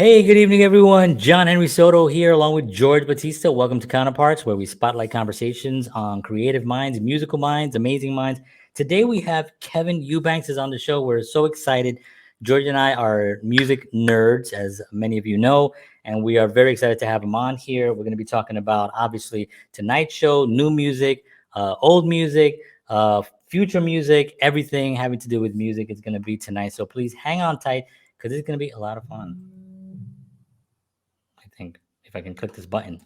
Hey, good evening, everyone. John Henry Soto here, along with George Batista. Welcome to Counterparts, where we spotlight conversations on creative minds, musical minds, amazing minds. Today we have Kevin Eubanks is on the show. We're so excited. George and I are music nerds, as many of you know, and we are very excited to have him on here. We're going to be talking about, obviously, Tonight Show, new music, old music, future music, everything having to do with music is going to be tonight. So please hang on tight because it's going to be a lot of fun. I think if I can click this button.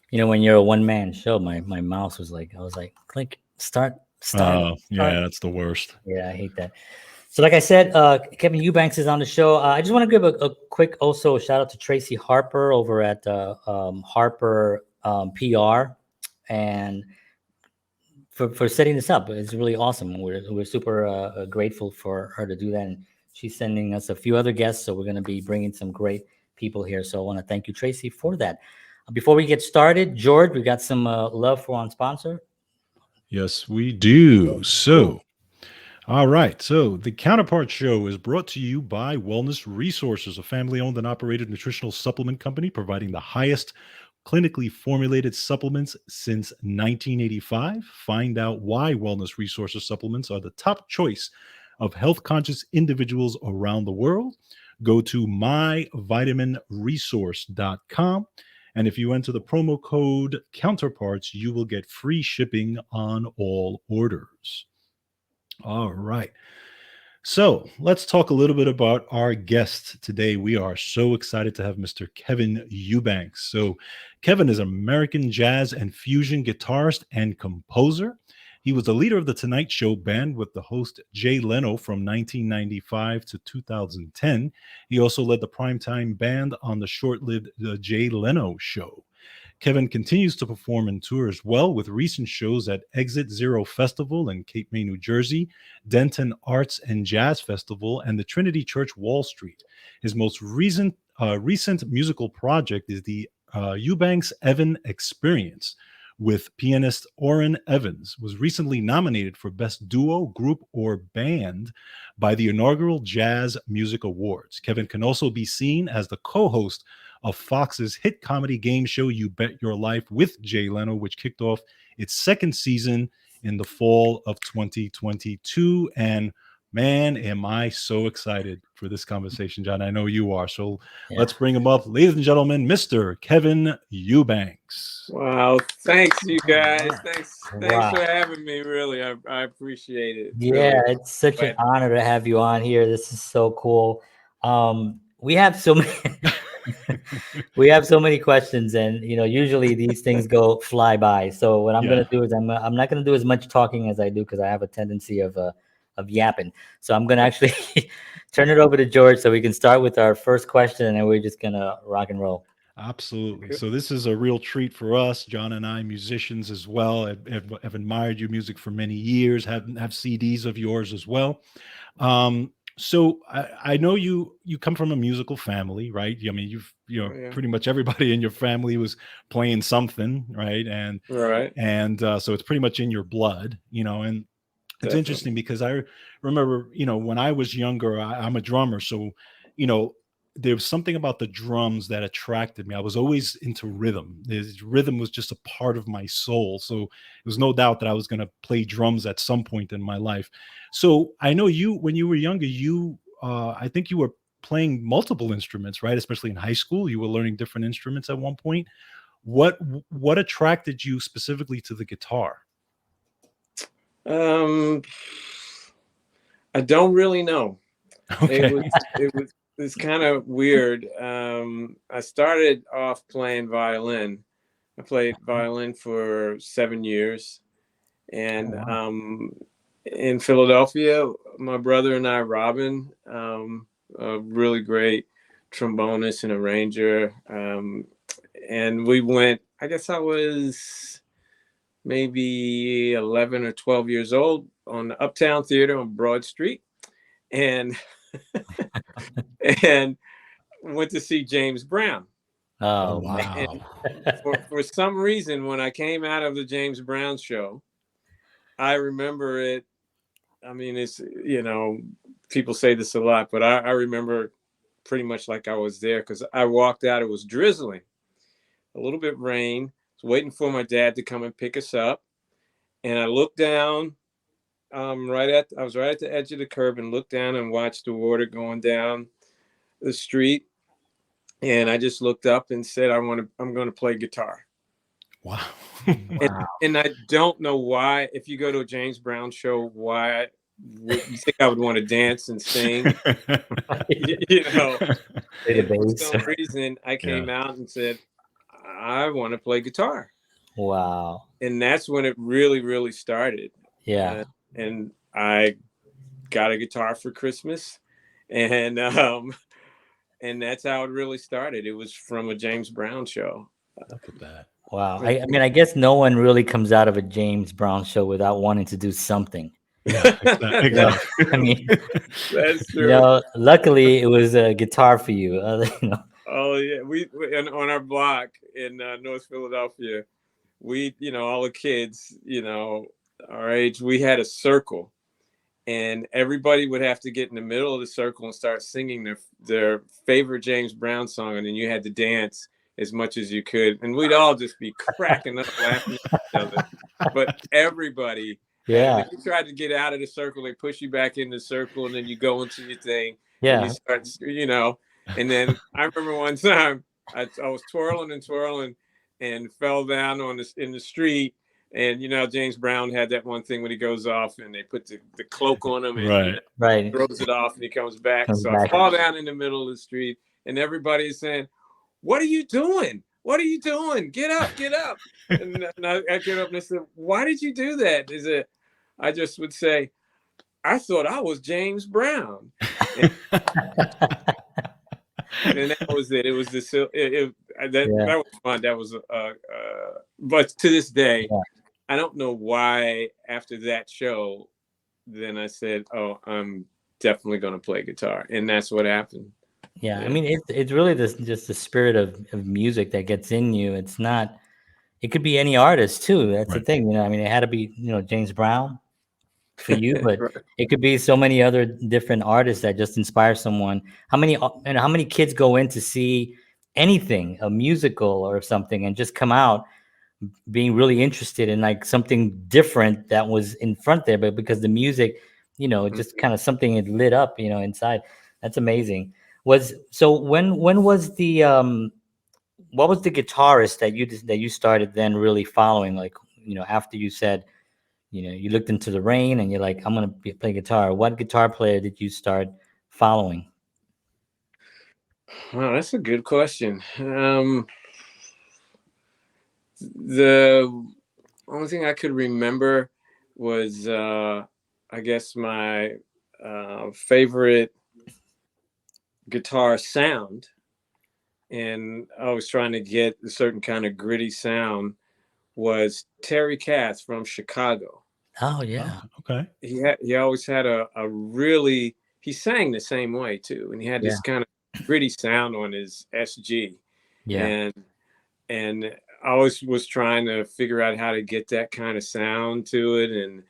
You know, when you're a one-man show, my mouse was like, I was like, click, start. Yeah, that's the worst. Yeah, I hate that. So like I said, Kevin Eubanks is on the show. I just want to give a quick also shout out to Tracy Harper over at Harper PR and for setting this up. It's really awesome. We're super grateful for her to do that. And she's sending us a few other guests. So we're going to be bringing some great people here. So I want to thank you, Tracy, for that. Before we get started, George, we got some love for our sponsor. Yes, we do. So, all right. So, the Counterpart Show is brought to you by Wellness Resources, a family owned and operated nutritional supplement company providing the highest clinically formulated supplements since 1985. Find out why Wellness Resources supplements are the top choice of health conscious individuals around the world. Go to myvitaminresource.com. And if you enter the promo code Counterparts, you will get free shipping on all orders. All right. So let's talk a little bit about our guest today. We are so excited to have Mr. Kevin Eubanks. So Kevin is an American jazz and fusion guitarist and composer. He was the leader of the Tonight Show band with the host Jay Leno from 1995 to 2010. He also led the primetime band on the short-lived The Jay Leno Show. Kevin continues to perform and tour as well, with recent shows at Exit Zero Festival in Cape May, New Jersey, Denton Arts and Jazz Festival, and the Trinity Church Wall Street. His most recent musical project is the Eubanks Evan Experience, with pianist Orrin Evans, was recently nominated for Best Duo, Group, or Band by the inaugural Jazz Music Awards. Kevin can also be seen as the co-host of Fox's hit comedy game show You Bet Your Life with Jay Leno, which kicked off its second season in the fall of 2022. And man, am I so excited for this conversation, John. I know you are. So let's bring him up. Ladies and gentlemen, Mr. Kevin Eubanks. Wow. Thanks, you guys. Thanks for having me. Really, I appreciate it. Yeah, really. it's such an honor to have you on here. This is so cool. We have so many we have so many questions, and usually these things go fly by. So what I'm gonna do is I'm not gonna do as much talking as I do, because I have a tendency of yapping. So I'm gonna actually turn it over to George so we can start with our first question, and then we're just gonna rock and roll. Absolutely. So this is a real treat for us, John and I, musicians as well. I've admired your music for many years, have CDs of yours as well. So I know you come from a musical family, right? I mean, pretty much everybody in your family was playing something, right? And so it's pretty much in your blood, and it's interesting because I remember, when I was younger, I'm a drummer. So, there was something about the drums that attracted me. I was always into rhythm. Rhythm was just a part of my soul. So there was no doubt that I was going to play drums at some point in my life. So I know when you were younger, I think you were playing multiple instruments, right? Especially in high school, you were learning different instruments at one point. What attracted you specifically to the guitar? I don't really know. Okay. It's kind of weird. I started off playing violin. I played violin for 7 years. And in Philadelphia, my brother and I, Robin, a really great trombonist and arranger. And we went, I guess I was maybe 11 or 12 years old on the Uptown Theater on Broad Street, and and went to see James Brown. Oh, wow. For some reason, when I came out of the James Brown show, I remember it. I mean, it's, people say this a lot, but I remember pretty much like I was there, because I walked out. It was drizzling, a little bit rain. I was waiting for my dad to come and pick us up, and I looked down. I was right at the edge of the curb and looked down and watched the water going down the street. And I just looked up and said, I'm going to play guitar. Wow. And I don't know why, if you go to a James Brown show, why you think I would want to dance and sing. For some reason, I came out and said, I want to play guitar. Wow. And that's when it really, really started. Yeah. And I got a guitar for Christmas, and that's how it really started. It was from a James Brown show. Look at that. Wow. I mean, I guess no one really comes out of a James Brown show without wanting to do something. Yeah, exactly. I mean, that's true. Luckily it was a guitar for you. Oh yeah, we on our block in North Philadelphia, we, all the kids, our age, we had a circle, and everybody would have to get in the middle of the circle and start singing their favorite James Brown song, and then you had to dance as much as you could, and we'd all just be cracking up laughing at each other. But everybody, if you tried to get out of the circle, they push you back in the circle, and then you go into your thing. Yeah. And you start, and then I remember one time I was twirling and twirling and fell down in the street. And James Brown had that one thing when he goes off and they put the cloak on him and right. throws it off and he comes back. I fall down in the middle of the street, and everybody's saying, "What are you doing? What are you doing? Get up, get up." And I get up and I said, "Why did you do that?" I just would say, "I thought I was James Brown." And that was it. It was that was fun. That was but to this day, I don't know why after that show, then I said, "Oh, I'm definitely going to play guitar," and that's what happened. Yeah, I mean, it's really just the spirit of music that gets in you. It's not. It could be any artist too. That's the thing. I mean, it had to be James Brown for you, but it could be so many other different artists that just inspire someone. How many kids go in to see anything, a musical or something, and just come out being really interested in like something different that was in front there, but because the music, just kind of something it lit up, inside. That's amazing. When was the what was the guitarist that you started then really following? Like, after you said, you looked into the rain and you're like, I'm going to play guitar. What guitar player did you start following? Wow, that's a good question. The only thing I could remember was, I guess, my favorite guitar sound. And I was trying to get a certain kind of gritty sound, was Terry Kath from Chicago. Oh yeah. Okay. He always had a really, he sang the same way too, and he had this kind of gritty sound on his SG. Yeah. And I always was trying to figure out how to get that kind of sound to it, and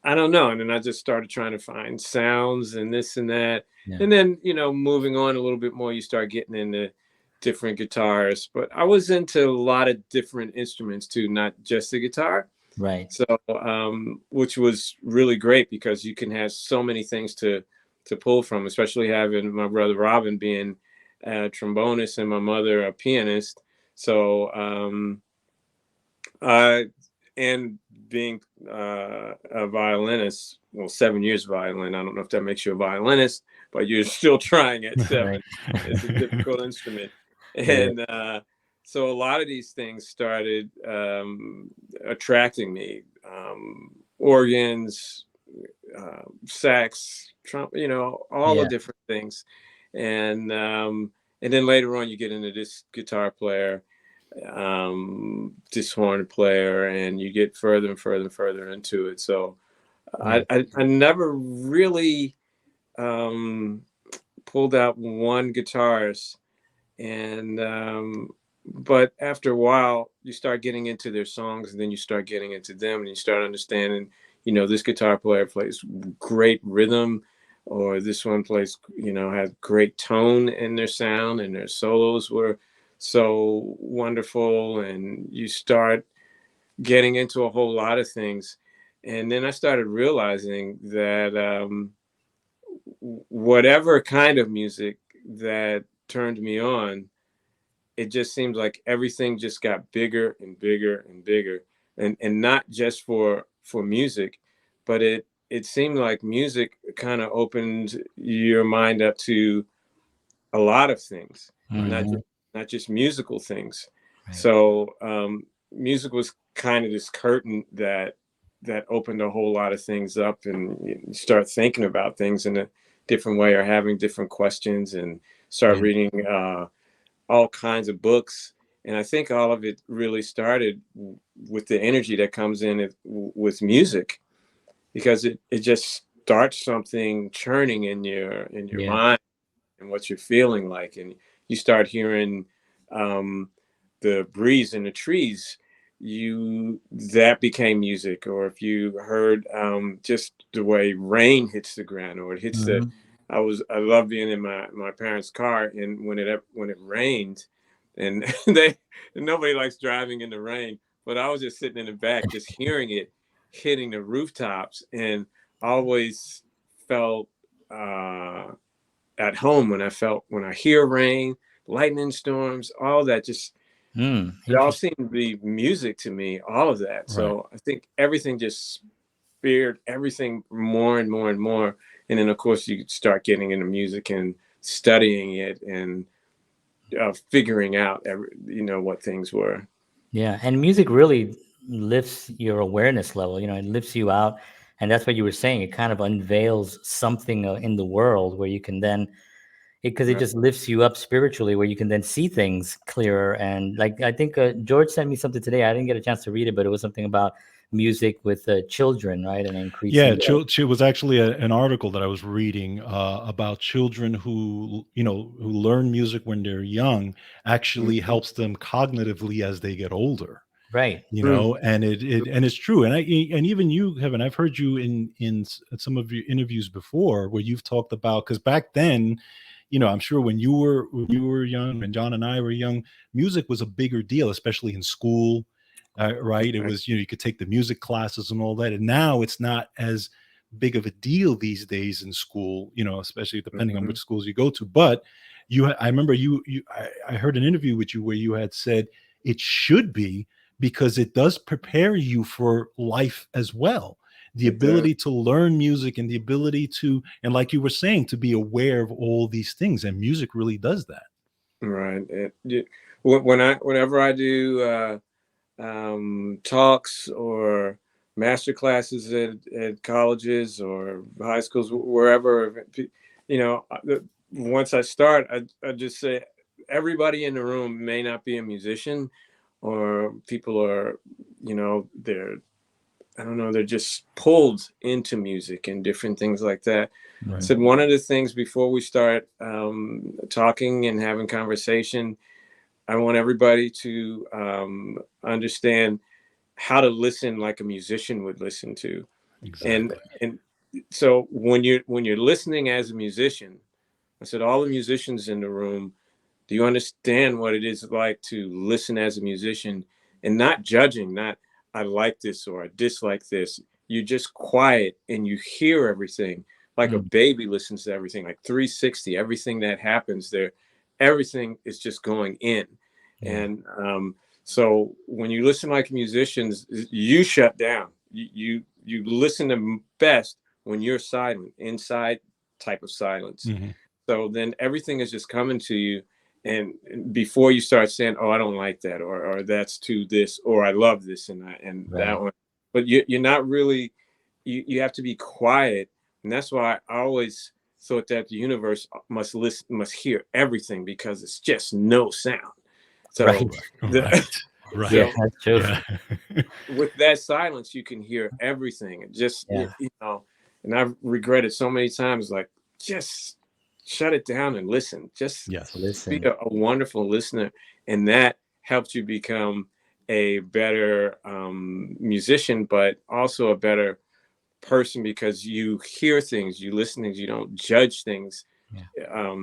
I don't know. And then I just started trying to find sounds and this and that. Yeah. And then, moving on a little bit more, you start getting into different guitars. But I was into a lot of different instruments too, not just the guitar. Right. So, which was really great because you can have so many things to pull from, especially having my brother Robin being a trombonist and my mother a pianist. So, and being a violinist, well, 7 years violin. I don't know if that makes you a violinist, but you're still trying at 7. It's a difficult instrument. And so a lot of these things started attracting me. Organs, sax, trumpet, all the different things. And then later on you get into this guitar player. this horn player, and you get further and further and further into it. So I never really pulled out one guitarist, and but after a while you start getting into their songs, and then you start getting into them, and you start understanding, this guitar player plays great rhythm, or this one plays, has great tone in their sound, and their solos were so wonderful, and you start getting into a whole lot of things. And then I started realizing that whatever kind of music that turned me on, it just seems like everything just got bigger and bigger and bigger, and not just for music, but it seemed like music kind of opened your mind up to a lot of things, not just musical things. Right. So music was kind of this curtain that opened a whole lot of things up, and you start thinking about things in a different way, or having different questions, and start reading all kinds of books. And I think all of it really started with the energy that comes in with music, because it just starts something churning in your mind, and what you're feeling like. And you start hearing the breeze in the trees, that became music. Or if you heard just the way rain hits the ground, or it hits I love being in my parents' car, and when it rained, and nobody likes driving in the rain, but I was just sitting in the back, just hearing it hitting the rooftops, and always felt at home when I hear rain, lightning storms, all that. Just it all seemed to be music to me, all of that. So I think everything just speared everything more and more and more. And then, of course, you start getting into music and studying it, and figuring out what things were. Yeah, and music really lifts your awareness level. It lifts you out, and that's what you were saying. It kind of unveils something in the world where you can then, because it just lifts you up spiritually, where you can then see things clearer. And like, I think George sent me something today. I didn't get a chance to read it, but it was something about music with children, right? And increasing. Yeah, it was actually an article that I was reading about children who learn music when they're young actually helps them cognitively as they get older. Right. And it's true. And even you, Kevin, I've heard you in some of your interviews before, where you've talked about, because back then, I'm sure when you were young, when John and I were young, music was a bigger deal, especially in school. Right. It was, you could take the music classes and all that. And now it's not as big of a deal these days in school, especially depending on which schools you go to. But I remember I heard an interview with you where you had said it should be, because it does prepare you for life as well. The ability to learn music, and the ability to, and like you were saying, to be aware of all these things. And music really does that. Right. Whenever I do talks or master classes at colleges or high schools, wherever, once I start, I just say, everybody in the room may not be a musician, or people are, they're just pulled into music and different things like that. Right. So one of the things before we start talking and having conversation, I want everybody to understand how to listen like a musician would listen to. Exactly. And so when you're listening as a musician, I said, all the musicians in the room, do you understand what it is like to listen as a musician, and not judging, not I like this or I dislike this. You're just quiet and you hear everything like a baby listens to everything, like 360, everything that happens there, everything is just going in. And so when you listen like musicians, you shut down. You listen to best when you're silent, inside type of silence. So then everything is just coming to you. And before you start saying, oh, I don't like that, or that's too this, or I love this and that one. But you're not really, you have to be quiet. And that's why I always thought that the universe must hear everything, because it's just no sound. So Right. Right. Yeah, so that's true. Yeah. with that silence, you can hear everything. And just, Yeah. you know, and I've regretted so many times, like, just shut it down and listen. Just Yes. be Listen. a wonderful listener. And that helps you become a better musician, but also a better person, because you hear things, you listen things, you don't judge things. Yeah.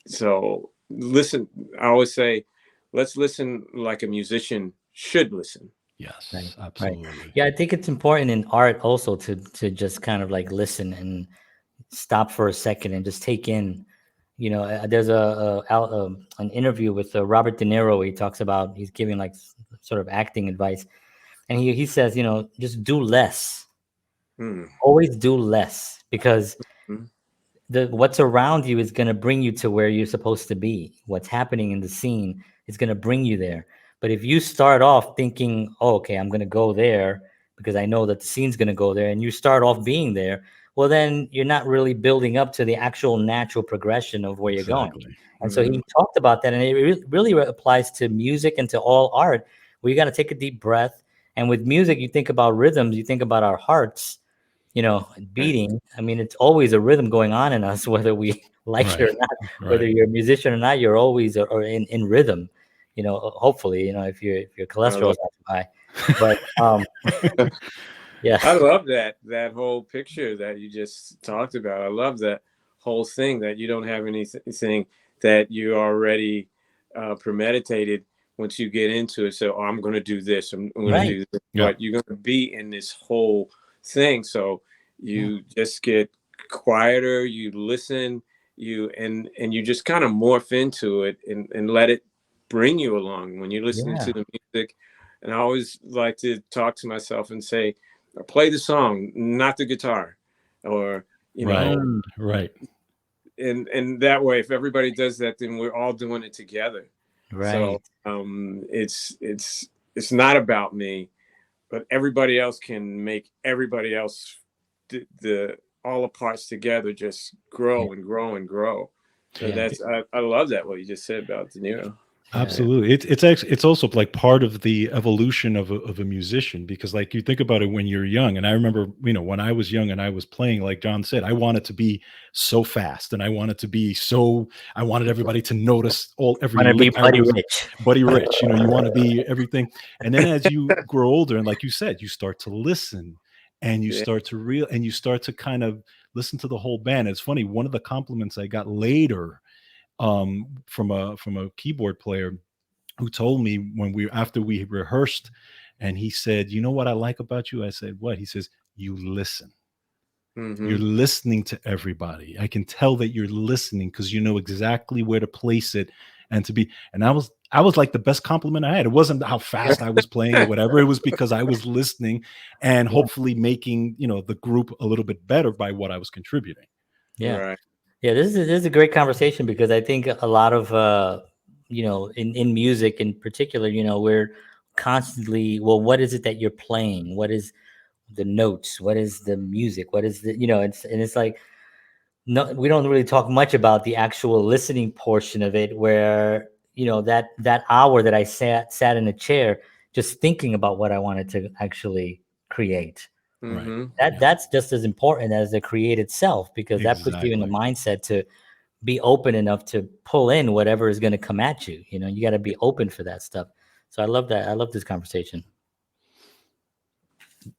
So listen, I always say, let's listen like a musician should listen. Yes. Right. Right. Absolutely. Yeah, I think it's important in art also to just kind of like listen and stop for a second and just take in. You know, there's an interview with Robert De Niro where he talks about, he's giving like sort of acting advice, and he says, you know, just do less. Hmm. Always do less, because Hmm. what's around you is going to bring you to where you're supposed to be. What's happening in the scene is going to bring you there. But if you start off thinking, oh, okay, I'm going to go there because I know that the scene's going to go there, and you start off being there, well, then you're not really building up to the actual natural progression of where you're going. Exactly. And so Hmm. he talked about that, and it really applies to music and to all art, where you got to take a deep breath. And with music, you think about rhythms, you think about our hearts, you know, beating. I mean, it's always a rhythm going on in us, whether we like it Right. or not. Whether Right. you're a musician or not, you're always or in rhythm. You know, hopefully, you know, if your I cholesterol love, is not too high. But yeah, I love that whole picture that you just talked about. I love that whole thing, that you don't have anything that you already premeditated once you get into it. So, oh, I'm going to do this. I'm going to right. do this. Yeah. But you're going to be in this whole thing. So Yeah, you just get quieter. You listen. And you just kind of morph into it and let it bring you along when you're listening yeah, to the music. And I always like to talk to myself and say, play the song, not the guitar, or you Right. know, mm, Right. and that way, if everybody does that, then we're all doing it together. So right. it's not about me, but everybody else can make everybody else, the all the parts together, just Yeah, grow and grow and grow. So yeah, I love that, what you just said about De Niro. yeah, Absolutely. It's actually, it's also like part of the evolution of a musician, because like you think about it when you're young. And I remember, you know, when I was young and I was playing, like John said, I wanted to be so fast, and I wanted to be so, I wanted everybody to notice every want to be lick I Buddy was, Rich. Buddy Rich, you know, you want to be everything. And then as you grow older, and like you said, you start to listen, and you Yeah. start to and you start to kind of listen to the whole band. It's funny, one of the compliments I got later from a keyboard player who told me when after we rehearsed, and he said, "You know what I like about you?" I said, "What?" He says, "You listen. You're Hmm. listening to everybody. I can tell that you're listening because you know exactly where to place it and to be." And I was like the best compliment I had. It wasn't how fast I was playing or whatever. It was because I was listening and Yeah, hopefully making, you know, the group a little bit better by what I was contributing. yeah, Right. yeah. This is a great conversation, because I think a lot of you know, in music in particular, you know, we're constantly, well, what is it that you're playing? What is the notes? What is the music? What is the, you know, it's like, no, we don't really talk much about the actual listening portion of it, where, you know, that hour that I sat in a chair just thinking about what I wanted to actually create. Right. Hmm. Yeah. That's just as important as the create itself, because that puts you in the Exactly. mindset to be open enough to pull in whatever is going to come at you. You know, you got to be open for that stuff. So I love that. I love this conversation.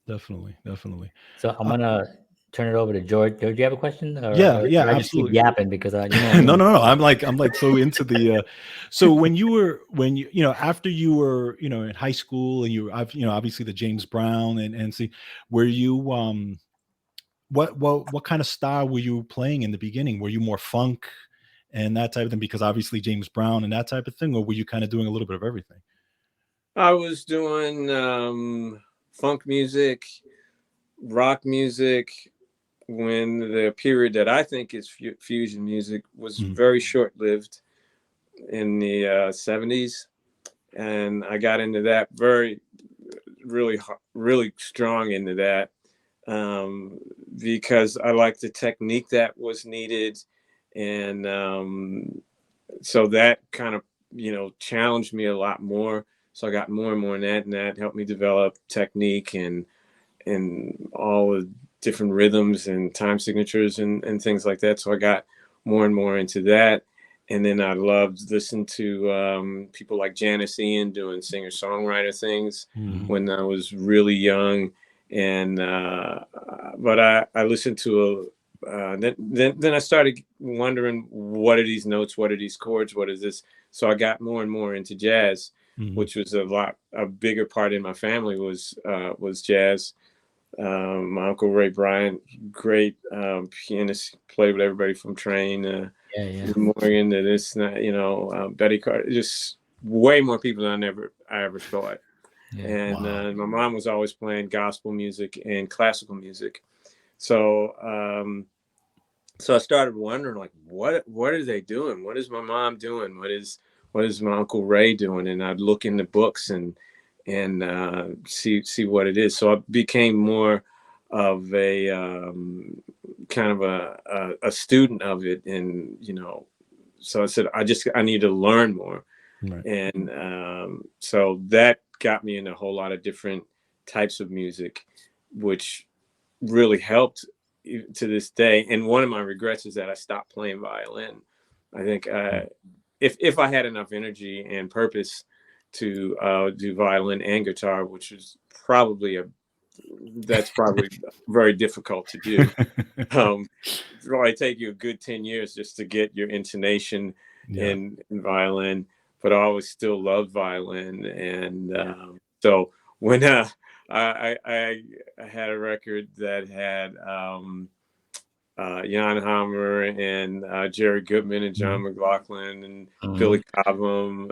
Definitely. Definitely. So I'm gonna turn it over to George. George, do you have a question, Yeah. Yeah. or I just keep Absolutely. yapping because you No, know. no, no. I'm like so into the so when you know, after you were, you know, in high school, and you know, obviously the James Brown, and see, were you what kind of style were you playing in the beginning? Were you more funk and that type of thing, because obviously James Brown and that type of thing, or were you kind of doing a little bit of everything? I was doing funk music, rock music, when the period that I think is fusion music was Mhm. very short lived in the 70s. And I got into that really strong into that, um, because I liked the technique that was needed. And so that kind of challenged me a lot more. So I got more and more in that, and that helped me develop technique and all the different rhythms and time signatures and things like that. So I got more and more into that. And then I loved listening to people like Janice Ian doing singer-songwriter things when I was really young. And but I listened to then I started wondering, what are these notes? What are these chords? What is this? So I got more and more into jazz, which was a bigger part in my family was jazz. My uncle Ray Bryant, great pianist, played with everybody from Train, Morgan to this, Betty Carter, just way more people than I ever thought. Yeah. And my mom was always playing gospel music and classical music. So so I started wondering, like, what are they doing? What is my mom doing? What is my Uncle Ray doing? And I'd look in the books and see what it is. So I became more of a kind of a student of it, and so I said I need to learn more, right. And so that got me in a whole lot of different types of music, which really helped to this day. And one of my regrets is that I stopped playing violin. I think if I had enough energy and purpose to do violin and guitar, which is probably very difficult to do. It'll probably take you a good 10 years just to get your intonation in violin, but I always still loved violin. And so when I had a record that had Jan Hammer and Jerry Goodman and John McLaughlin and Billy Cobham.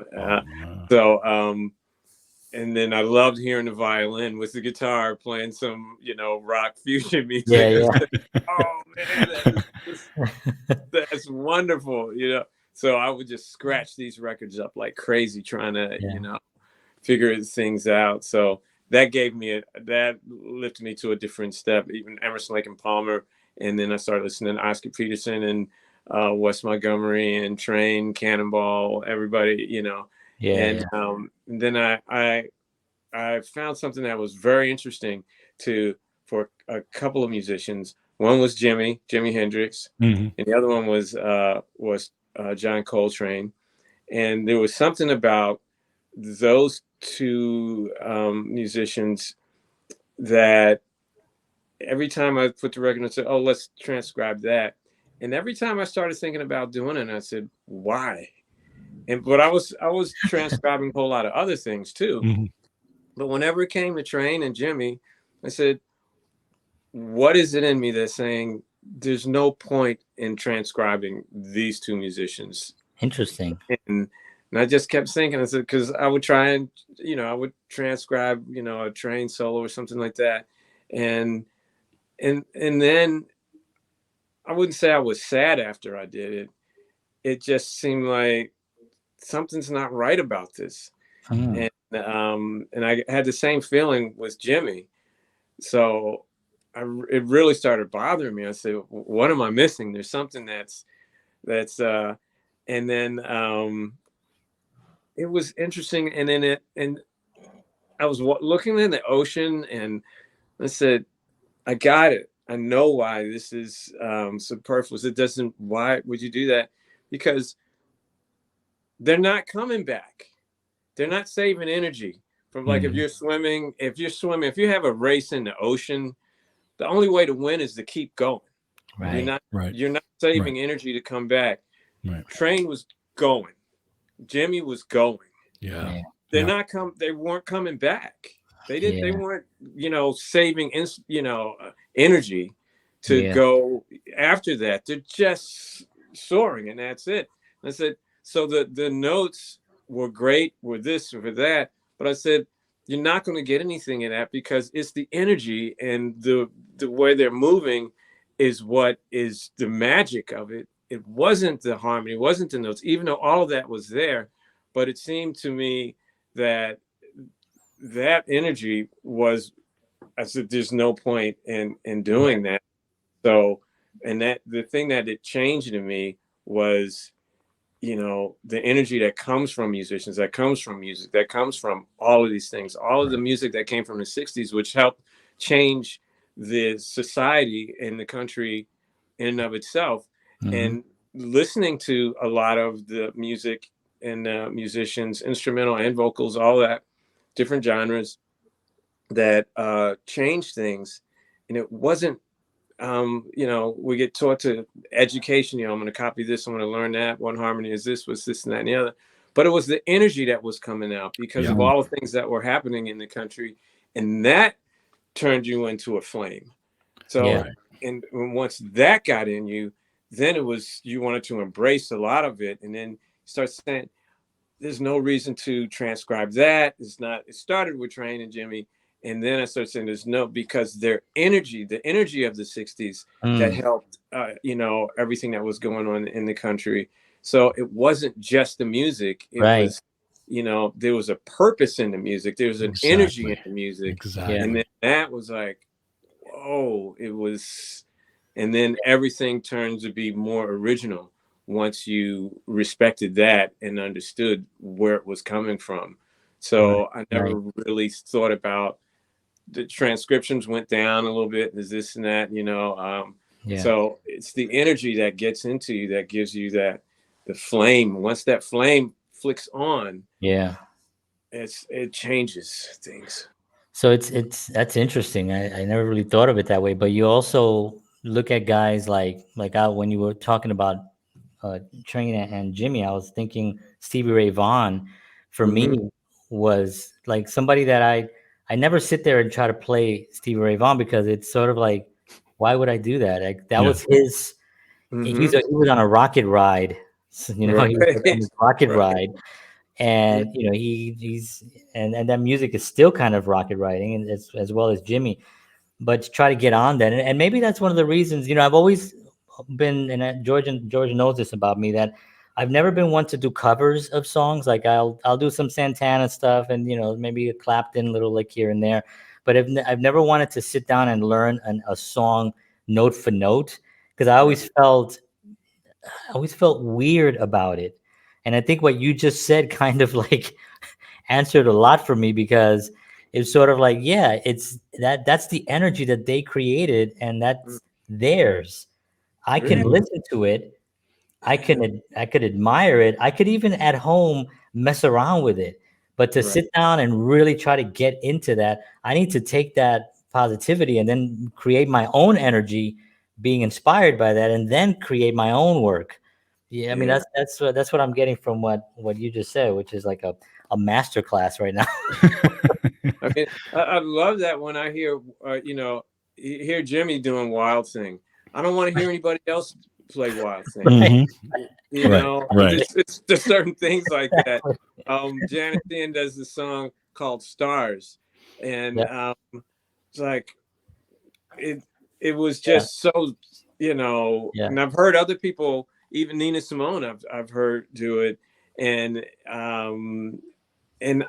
And then I loved hearing the violin with the guitar playing some, rock fusion music. Yeah. Oh man, that's wonderful. So I would just scratch these records up like crazy, trying to, figure things out. So that that lifted me to a different step, even Emerson, Lake and Palmer. And then I started listening to Oscar Peterson and Wes Montgomery and Train, Cannonball, everybody, And then I found something that was very interesting for a couple of musicians. One was Jimi Hendrix, and the other one was John Coltrane. And there was something about those two musicians that every time I put the record and said, "Oh, let's transcribe that," and every time I started thinking about doing it, I said, "Why?" But I was transcribing a whole lot of other things too. But whenever it came to Train and Jimi, I said, "What is it in me that's saying there's no point in transcribing these two musicians?" Interesting. And I just kept thinking, I said, because I would try and I would transcribe a Train solo or something like that, and then I wouldn't say I was sad after I did it. It just seemed like something's not right about this. And I had the same feeling with Jimi. So it really started bothering me. I said, what am I missing? There's something that's and then it was interesting. And then I was looking in the ocean and I said, I got it. I know why this is superfluous. Why would you do that? Because they're not coming back. They're not saving energy from, like, if you're swimming, if you have a race in the ocean, the only way to win is to keep going. Right. You're not saving energy to come back. Right. Train was going. Jimi was going. Yeah. They weren't coming back. They didn't. They weren't, saving, energy to go after that. They're just soaring, and that's it. I said, so the notes were great, were this or that, but I said, you're not going to get anything in that, because it's the energy and the way they're moving is what is the magic of it. It wasn't the harmony, it wasn't the notes, even though all of that was there. But it seemed to me that energy was, I said, there's no point in doing that. So, and that the thing that it changed in me was you know, the energy that comes from musicians, that comes from music, that comes from all of these things, all of the music that came from the 60s, which helped change the society in the country in and of itself. And listening to a lot of the music and musicians, instrumental and vocals, all that, different genres that changed things. And it wasn't, you know, we get taught to education, you know, I'm going to copy this, I'm going to learn that, one harmony is this, was this and that and the other. But it was the energy that was coming out because of all the things that were happening in the country. And that turned you into a flame. So, and once that got in you, then it was, you wanted to embrace a lot of it. And then start saying, there's no reason to transcribe that. It's not, it started with Train and Jimmy. And then I started saying there's no, because their energy, the energy of the 60s that helped, you know, everything that was going on in the country. So it wasn't just the music. It was, you know, there was a purpose in the music. There was an energy in the music. And then that was like, oh, it was, and then everything turns to be more original once you respected that and understood where it was coming from. So I never really thought about the transcriptions went down a little bit. There's this and that, you know. So it's the energy that gets into you that gives you that, the flame. Once that flame flicks on, it changes things. So that's interesting. I never really thought of it that way. But you also look at guys like when you were talking about Train and Jimmy, I was thinking Stevie Ray Vaughan for me was like somebody that I never sit there and try to play Stevie Ray Vaughan because it's sort of like, why would I do that? Like that was his. He was on a rocket ride, you know, he was on his rocket ride, and you know he's and that music is still kind of rocket riding, and as well as Jimmy, but to try to get on that, and maybe that's one of the reasons. You know, I've always been, and George knows this about me, that I've never been one to do covers of songs. Like I'll do some Santana stuff, and you know maybe a Clapton little lick here and there, but I've never wanted to sit down and learn a song note for note because I always felt weird about it. And I think what you just said kind of like answered a lot for me because it's sort of like, yeah, it's that's the energy that they created and that's theirs. I can listen to it. I could admire it. I could even at home mess around with it. But to sit down and really try to get into that, I need to take that positivity and then create my own energy, being inspired by that, and then create my own work. Yeah, I mean that's what I'm getting from what you just said, which is like a master class right now. I mean, I love that when I hear you know, hear Jimmy doing Wild Thing. I don't want to hear anybody else play Wild Thing. You know, it's there's certain things like that. Janet Ian does the song called Stars, and it's like it was just so, you know, and I've heard other people, even Nina Simone, I've heard do it, and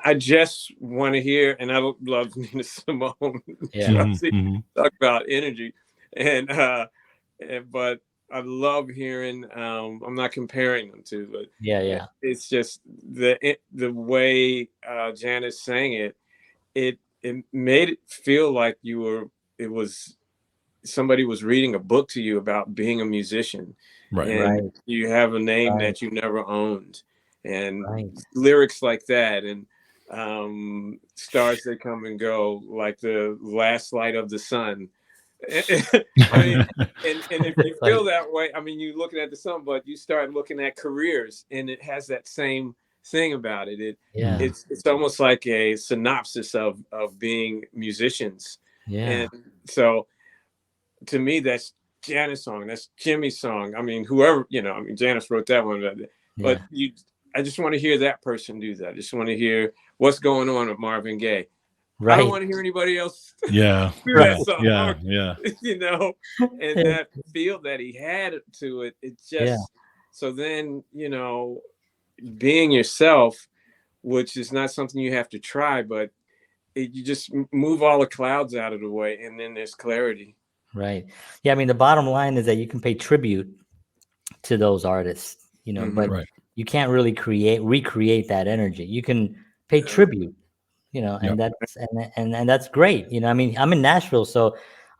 I just want to hear, and I love Nina Simone. Talk about energy, but I love hearing. I'm not comparing them to, but it's just the way Janice sang it. It made it feel like somebody was reading a book to you about being a musician, and you have a name that you never owned, and lyrics like that, and stars that come and go, like the last light of the sun. I mean, and if you feel that way, I mean, you're looking at the sun, but you start looking at careers, and it has that same thing about it. It's almost like a synopsis of being musicians. And so to me, that's Janice's song, that's Jimmy's song. I mean, whoever, you know, I mean, Janice wrote that one, but I just want to hear that person do that. I just want to hear what's going on with Marvin Gaye. I don't want to hear anybody else do that song. You know, and that feel that he had to it. It just so then, you know, being yourself, which is not something you have to try, but you just move all the clouds out of the way, and then there's clarity. Right. Yeah. I mean, the bottom line is that you can pay tribute to those artists, you know, but you can't really recreate that energy. You can pay tribute, you know, and Yep. that's and that's great. You know, I mean, I'm in Nashville, so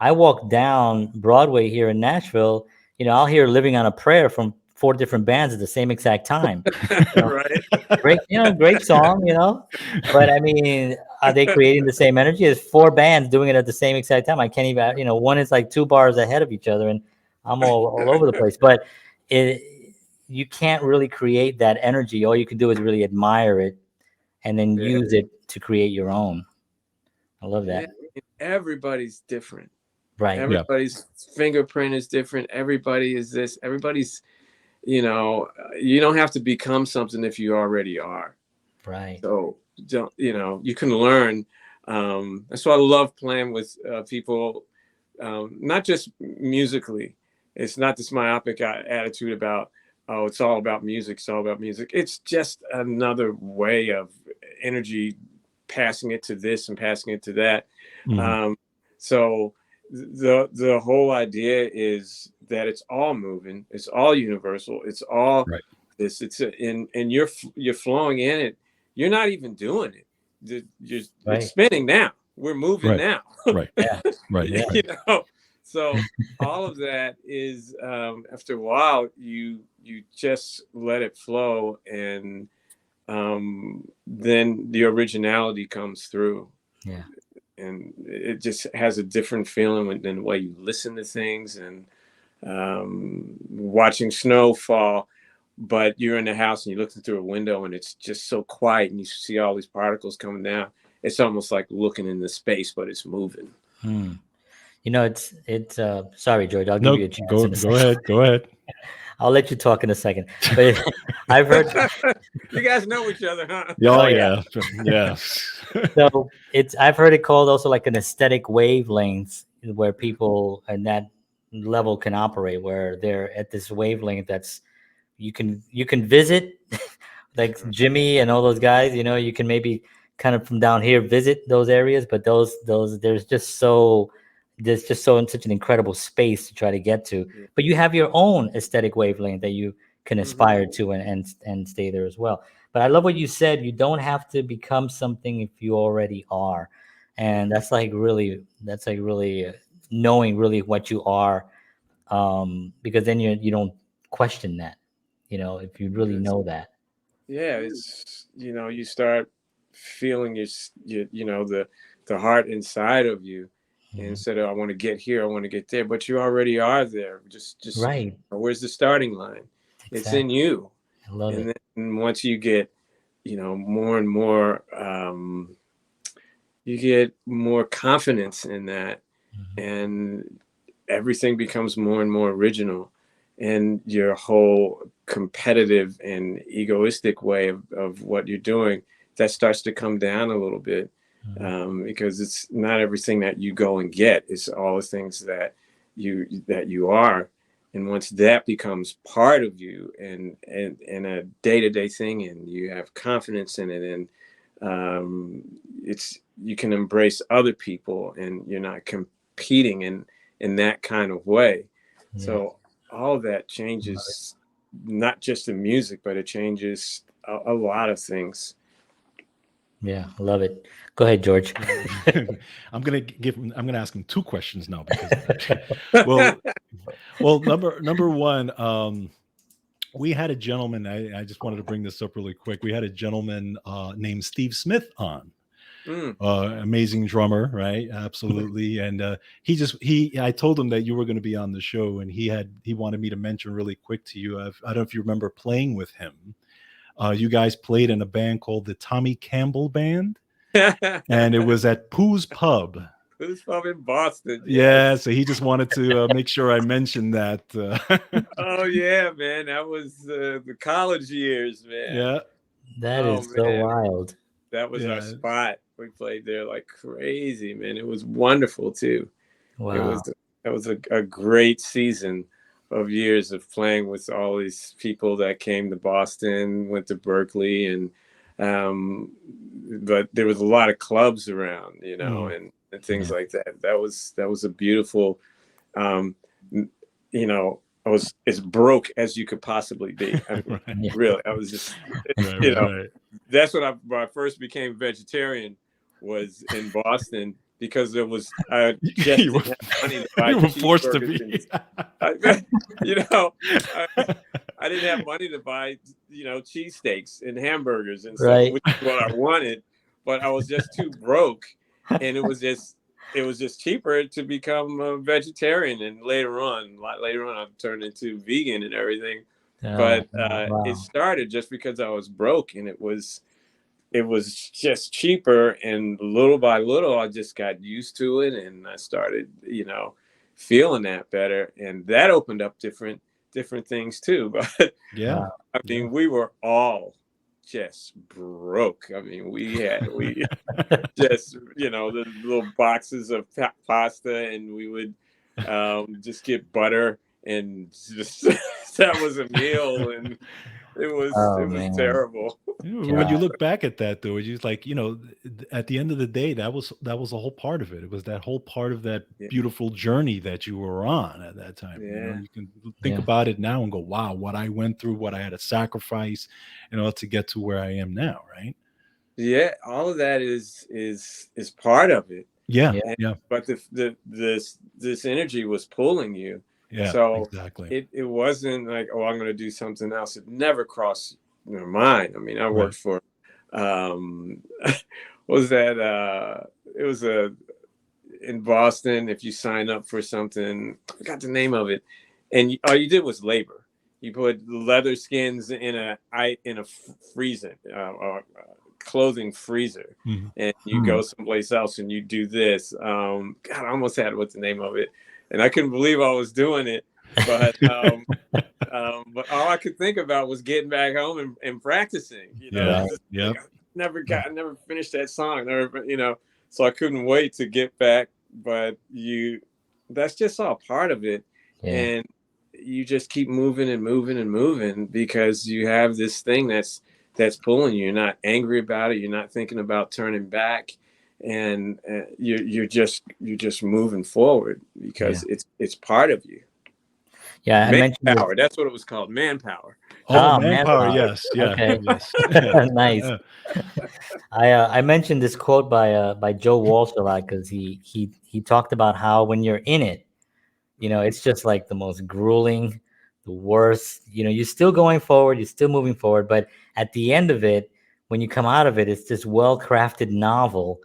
I walk down Broadway here in Nashville. You know, I'll hear "Living on a Prayer" from 4 different bands at the same exact time. You know, Right. great, you know, great song, you know. But I mean, are they creating the same energy? There's 4 bands doing it at the same exact time. I can't even, you know, one is like 2 bars ahead of each other, and I'm all over the place. But it, you can't really create that energy. All you can do is really admire it and then Yeah. use it to create your own. I love Yeah. that. Everybody's different. Right. Yeah. Everybody's fingerprint is different. Everybody is this. Everybody's, you know, you don't have to become something if you already are. Right. So don't, you know, you can learn. That's why I love playing with people, not just musically. It's not this myopic attitude about, oh, it's all about music. It's all about music. It's just another way of energy, passing it to this and passing it to that. Mhm. So the whole idea is that it's all moving. It's all universal. It's all Right. this. And you're flowing in it. You're not even doing it. It's Right. spinning now. We're moving Right. now. Right. Yeah. Right. Yeah. You know, so all of that is after a while you just let it flow, and then the originality comes through. Yeah. And it just has a different feeling than the way you listen to things, and watching snow fall, but you're in the house and you're looking through a window and it's just so quiet and you see all these particles coming down. It's almost like looking into space, but it's moving. Hmm. You know, it's sorry, George, I'll give No, you a chance go in a go second. ahead. Go ahead. I'll let you talk in a second. But I've heard, You guys know each other, huh? Oh oh yeah. yeah. Yeah. So I've heard it called also like an aesthetic wavelength where people in that level can operate, where they're at this wavelength that's you can visit like Jimmy and all those guys, you know, you can maybe kind of from down here visit those areas, but those there's just so in such an incredible space to try to get to. Yeah. But you have your own aesthetic wavelength that you can Mhm. aspire to and stay there as well. But I love what you said. You don't have to become something if you already are, and that's like really knowing really what you are, because then you don't question that, you know, if you really It's, know that. yeah, it's, you know, you start feeling you know, the heart inside of you, Mhm. instead of I want to get here, I want to get there, but you already are there. Just Right. where's the starting line? It's in Exactly. you. I love And it. then once you get, you know, more and more, you get more confidence in that, Mhm. and everything becomes more and more original, and your whole competitive and egoistic way of what you're doing, that starts to come down a little bit, Mhm. because it's not everything that you go and get, it's all the things that you are. And once that becomes part of you and a day-to-day thing, and you have confidence in it, and it's you can embrace other people, and you're not competing in that kind of way. Yeah. So all of that Love it. changes, not just the music, but it changes a lot of things. Yeah. I love it. Go ahead, George. I'm gonna ask him 2 questions now because of that. Well, number one, we had a gentleman. I just wanted to bring this up really quick. We had a gentleman named Steve Smith on. Mm. Amazing drummer, right? Absolutely. And I told him that you were going to be on the show, and he wanted me to mention really quick to you. I don't know if you remember playing with him. You guys played in a band called the Tommy Campbell Band, and it was at Pooh's Pub. Who's from in Boston? Yeah, Yes. so he just wanted to make sure I mentioned that. Oh yeah, man. That was the college years, man. Yeah, That Oh is so man, wild. that was our yeah. spot. We played there like crazy, man. It was wonderful too. It was Wow. that was a great season of years of playing with all these people that came to Boston, went to Berklee, and but there was a lot of clubs around, you know, Mm, and things Yeah. like that. That was a beautiful, um, you know, as broke as you could possibly be. I mean, Right. really, I was just, Right, you know, right. that's when I first became vegetarian, was in Boston, because there was, I just You were, didn't have money to buy you were forced to cheeseburgers. be. You know, I didn't have money to buy, cheesesteaks and hamburgers and stuff, Right. which is what I wanted, but I was just too broke, and it was just cheaper to become a vegetarian. And later on, a lot later on, I turned into vegan and everything. But Wow. it started just because I was broke, and it was just cheaper, and little by little I just got used to it, and I started feeling that better, and that opened up different things too. But Yeah. I mean, we were all just broke. I mean, we just the little boxes of pasta, and we would just get butter, and just that was a meal, and it was man. terrible. When you look back at that, though, it's just like, at the end of the day, that was a whole part of it. It was that whole part of that beautiful journey that you were on at that time. You can think about it now and go, wow, what I went through, what I had to sacrifice in order to get to where I am now, right? Yeah, all of that is part of it. Yeah. But this energy was pulling you. Yeah, so exactly. It wasn't like, oh, I'm going to do something else. It never crossed your mind. I mean, I worked for, what was that? It was in Boston. If you sign up for something, I forgot the name of it, and all you did was labor. You put leather skins in a freezer, clothing freezer, and you go someplace else and you do this. God, I almost had what's the name of it, and I couldn't believe I was doing it. But but all I could think about was getting back home and practicing. I never finished that song. So I couldn't wait to get back. But that's just all part of it, and you just keep moving and moving and moving, because you have this thing that's pulling you. You're not angry about it. You're not thinking about turning back, and you're just moving forward, because it's part of you. Yeah, I mentioned manpower. That's what it was called, manpower. Oh, manpower. Yes. Yeah. Okay. Yes. Nice. I mentioned this quote by Joe Walsh a lot, because he talked about how when you're in it, it's just like the most grueling, the worst. You're still going forward, you're still moving forward, but at the end of it, when you come out of it, it's this well-crafted novel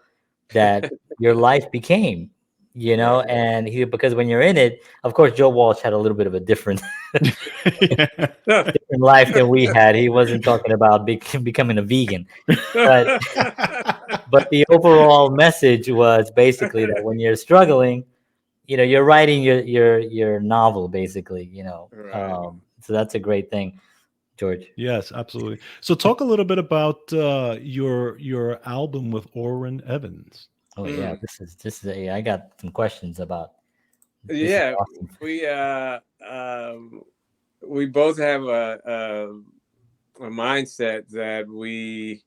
that your life became. And because when you're in it, of course, Joe Walsh had a little bit of a different life than we had. He wasn't talking about becoming a vegan, but the overall message was basically that when you're struggling, you're writing your novel, basically. So that's a great thing, George. Yes, absolutely. So talk a little bit about your album with Orrin Evans. Oh yeah, this is I got some questions about. Awesome. We both have a mindset that we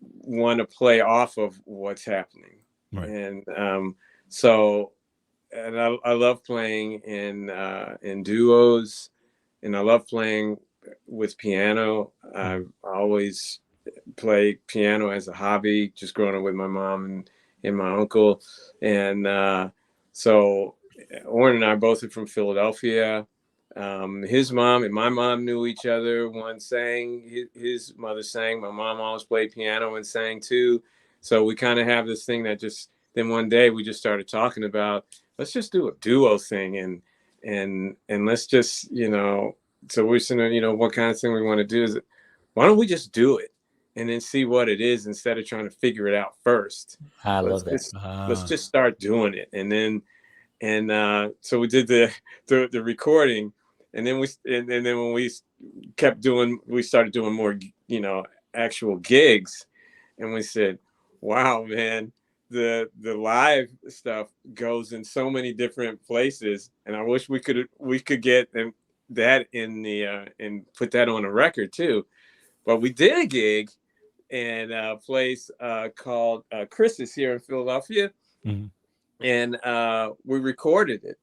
want to play off of what's happening, and so I love playing in duos, and I love playing with piano. I always played piano as a hobby, just growing up with my mom and my uncle. And so Orrin and I both are from Philadelphia. His mom and my mom knew each other. One sang, his mother sang. My mom always played piano and sang too. So we kind of have this thing that then one day we just started talking about, let's just do a duo thing, and let's just, so we're saying, what kind of thing we want to do. Is why don't we just do it and then see what it is, instead of trying to figure it out first. I love that. Let's just start doing it. And then so we did the recording, and then when we kept doing, we started doing more, actual gigs, and we said, wow, man, the live stuff goes in so many different places, and I wish we could get that in the and put that on a record too. But we did a gig in a place called Chris's here in Philadelphia, and we recorded it.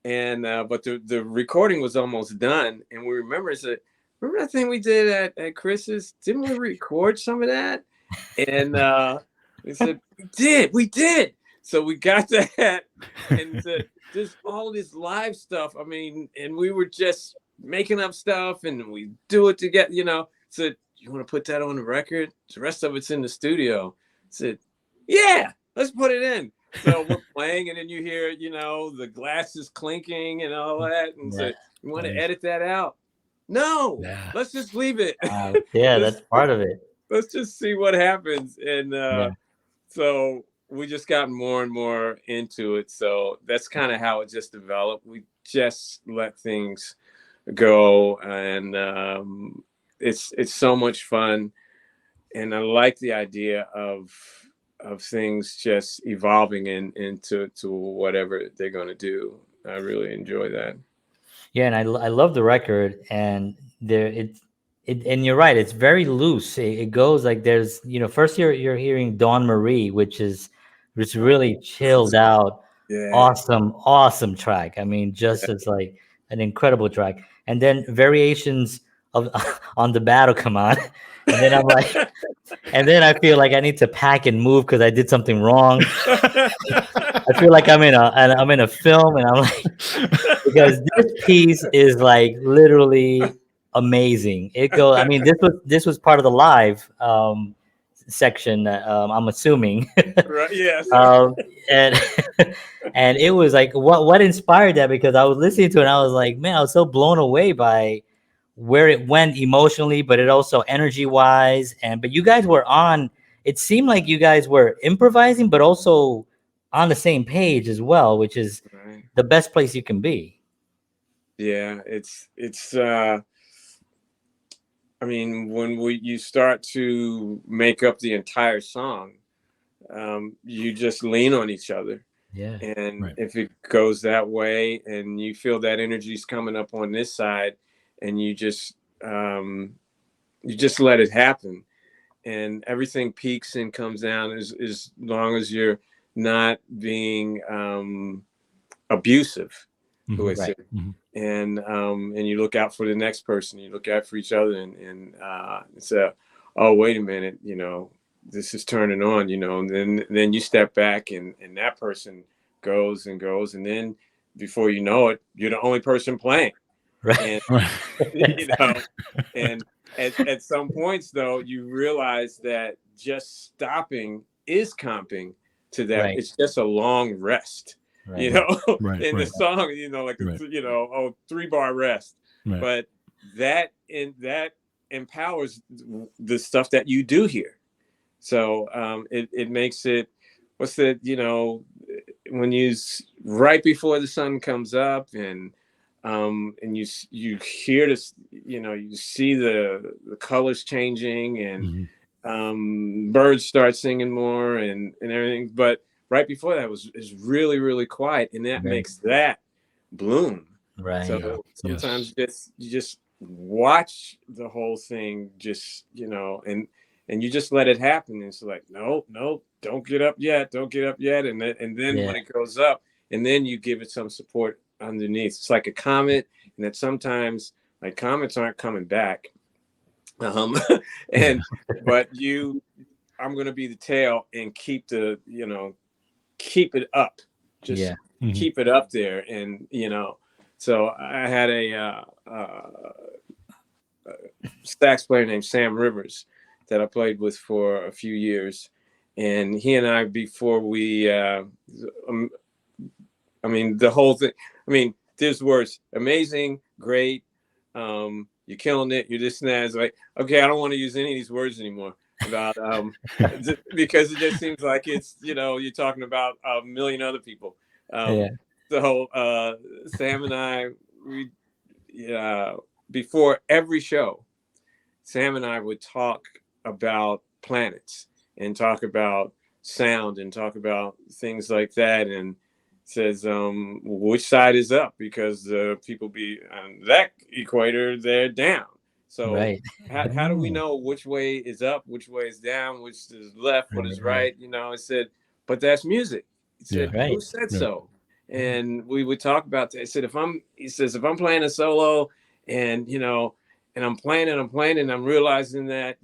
And but the recording was almost done, and we remember remember that thing we did at Chris's? Didn't we record some of that? And we said, we did. So we got that, and there's all this live stuff. I mean, and we were just making up stuff, and we do it together, you know. Said, you want to put that on the record? The rest of it's in the studio. Said, yeah, let's put it in. So we're playing, and then you hear, you know, the glasses clinking and all that, and said, you want to edit that out? No, let's just leave it. Yeah, that's part of it. Let's just see what happens. And so we just got more and more into it. So that's kind of how it just developed. We just let things go, and it's so much fun. And I like the idea of things just evolving into whatever they're going to do. I really enjoy that. Yeah, and I love the record, and and you're right, it's very loose. It goes like there's, you know, first you're hearing Dawn Marie, which is really chilled out, awesome track. I mean, just as like an incredible track. And then variations of on the battle come on, and then I'm like, and then I feel like I need to pack and move because I did something wrong. I feel like I'm in a film, and I'm like, because this piece is like literally amazing. I mean, this was part of the live section, I'm assuming. Right, yes. And and it was like, what inspired that? Because I was listening to it and I was like, man, I was so blown away by where it went emotionally, but it also energy wise. But you guys were it seemed like you guys were improvising, but also on the same page as well, which is the best place you can be. Yeah, it's I mean, when you start to make up the entire song, you just lean on each other. Yeah. And if it goes that way and you feel that energy's coming up on this side, and you just let it happen, and everything peaks and comes down as long as you're not being abusive. And you look out for the next person, you look out for each other, and so, oh, wait a minute, you know, this is turning on, you know, and then you step back, and that person goes, and then before you know it, you're the only person playing. And, you know, and at some points though, you realize that just stopping is comping to that. It's just a long rest. You know, in the song, you know, like, you know, 3-bar rest, but that empowers the stuff that you do here. So it makes it, you know, when right before the sun comes up, and you hear this, you know, you see the colors changing, and birds start singing more, and everything, but right before that is really, really quiet, and that makes that bloom. So sometimes you just watch the whole thing, just, you know, and you just let it happen. And it's like, no, don't get up yet, and then when it goes up, and then you give it some support underneath. It's like a comet, and that sometimes, like, comets aren't coming back, and but I'm going to be the tail and keep it up, just keep it up there. And, you know, so I had a sax player named Sam Rivers that I played with for a few years, and he and I, before we I mean, the whole thing, I mean, there's words: amazing, great, you're killing it, you're this and that. It's like, okay, I don't want to use any of these words anymore about because it just seems like it's, you know, you're talking about a million other people. So Sam and I, before every show, Sam and I would talk about planets, and talk about sound, and talk about things like that, and says, which side is up, because people be on that equator, they're down. So how do we know which way is up, which way is down, which is left, what is right? You know, I said, but that's music. He said, who said so? And we would talk about that. He says, if I'm playing a solo and, and I'm playing and I'm realizing that,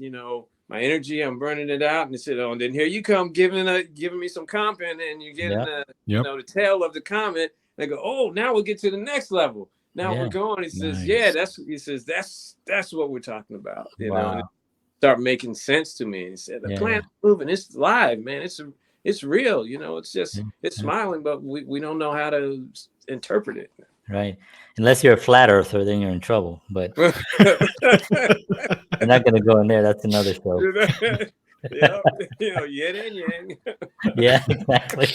my energy, I'm burning it out. And he said, oh, and then here you come giving me some comment, and you're getting the tail of the comment. And I go, oh, now we'll get to the next level. Now we're going. He says, that's what we're talking about. And it start making sense to me. And he said, the planet's moving, it's live, man. It's real, it's just, it's smiling, but we don't know how to interpret it. Right. Unless you're a flat earther, then you're in trouble. But we're not going to go in there. That's another show. Yin and yang. Yeah, exactly.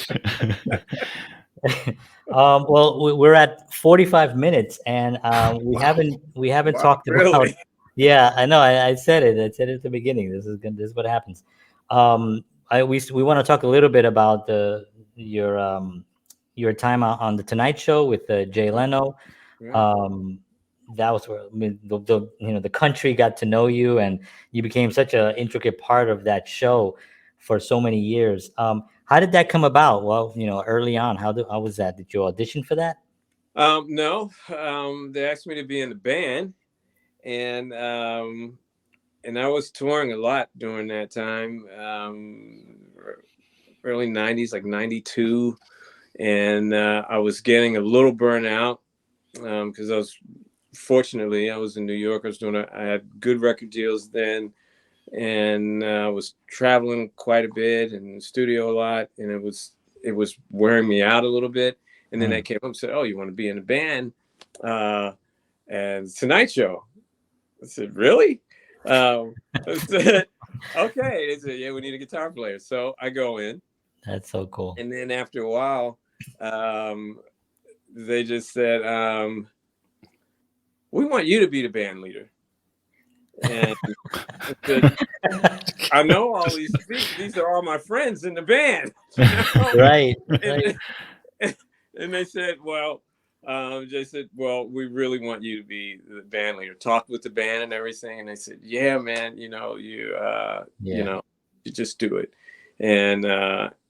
Well, we're at 45 minutes, and we haven't talked about. Really? Yeah, I know. I said it. I said it at the beginning. This is what happens. We want to talk a little bit about your time on the Tonight Show with Jay Leno. Right. That was where the country got to know you, and you became such an intricate part of that show for so many years. How did that come about? Well, early on, how was that? Did you audition for that? No, they asked me to be in the band, and I was touring a lot during that time, early 90s, like 92. And I was getting a little burnout because I was in New York. I had good record deals then, and I was traveling quite a bit and in the studio a lot, and it was wearing me out a little bit. And then they came up and said, "Oh, you want to be in a band and Tonight Show?" I said, "Really?" I said, "Okay." They said, "Yeah, we need a guitar player." So I go in. That's so cool. And then after a while, they just said, "We want you to be the band leader." And I said, I know all these are all my friends in the band. Right. And they said, well, we really want you to be the band leader. Talk with the band and everything. And they said, yeah, man, you just do it. And